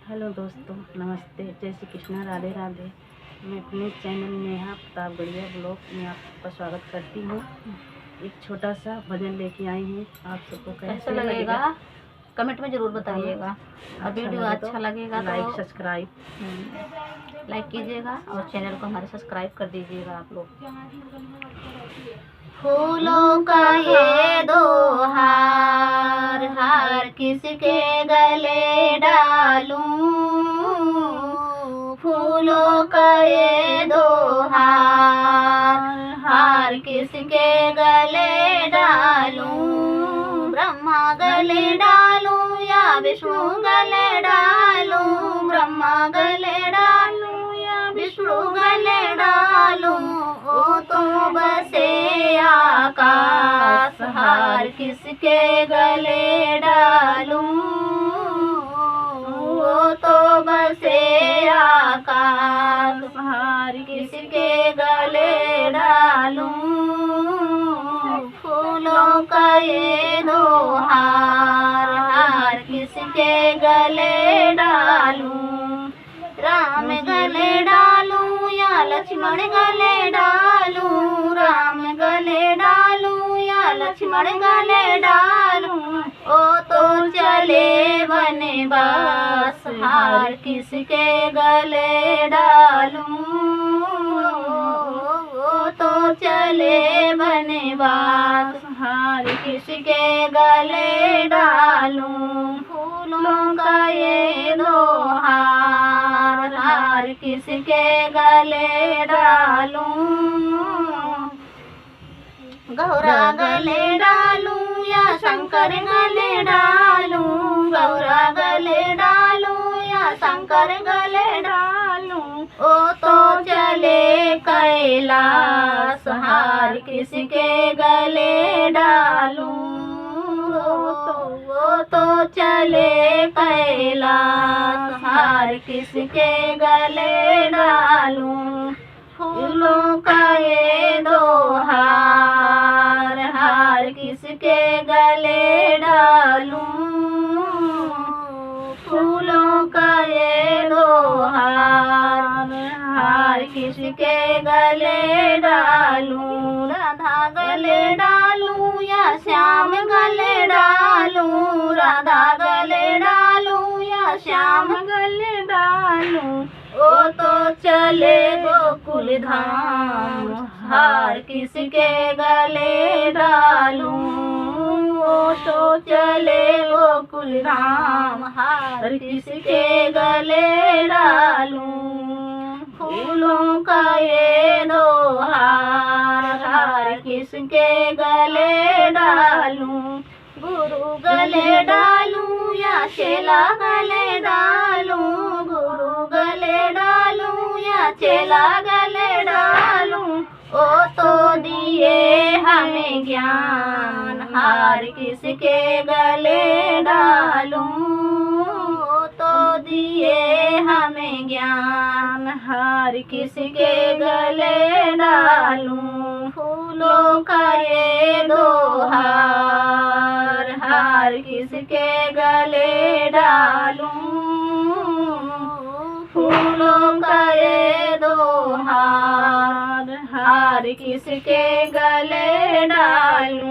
Hello दोस्तों, नमस्ते, जय श्री कृष्णा, राधे राधे। मैं अपने चैनल नेहा प्रताप गढ़िया ब्लॉग में आपका स्वागत करती हूँ। एक छोटा सा भजन लेके आई हूँ। आप सबको कैसा लगेगा कमेंट में ज़रूर बताइएगा। और वीडियो अच्छा लगेगा तो लाइक सब्सक्राइब लाइक कीजिएगा और चैनल को हमारे सब्सक्राइब कर दीजिएगा आप लोग। फूलों का ये दो हार हार किसके गले डालूं, फूलों का ये दो हार हार किसके गले डालूं, ब्रह्मा गले डालूं या विष्णु गले डालूं, ब्रह्मा गले डालूं या विष्णु गले डालूं, ओ तो बसे आकाश हार किसके गले डालूं, ओ तो बसे आकाश हार किसके गले डालूं, फूलों का ये दो हार हार किसके गले डालूं, राम गले डालूं या लक्ष्मण गले डालूं, राम गले डालूं या लक्ष्मण गले डालूं, ओ तो चले वनवास हार किसके गले डालूं, ओ तो चले वनवास हार किसके गले डालूं, फूलों का ये दो हार हार किसके गले डालूं, गौरा गले डालूं या शंकर गले डालूं, गौरा गले डालूं या शंकर गले डालूं, ओ तो चले कैलाश हार किसके गले डालूं, वो तो चले कैलाश हार किसके गले डालूं, फूलों का ये दो हार हार किसके गले डालूं, फूलों का ये दो हार हार किसके गले डालूं, राधा गले डालूं या श्याम गले डालूं, राधा गले डालूं या श्याम गले डालूं, ओ तो चले गोकुल धाम हार किसके गले डालूं, ओ तो चले गोकुल धाम हार किसके गले डालूं, फूलों का ये दो हार हार किसके गले डालूं, गुरु गले डालूं या चेला गले डालूं, गुरु गले डालूं या चेला गले डालूं, ओ तो दिए हमें ज्ञान हार किसके गले डालूं, ओ तो दिए हमें ज्ञान हार किसके गले डालूं, फूलों का ये दो हार हार किसके गले डालूं, फूलों का ये दो हार हार किसके गले डालूं।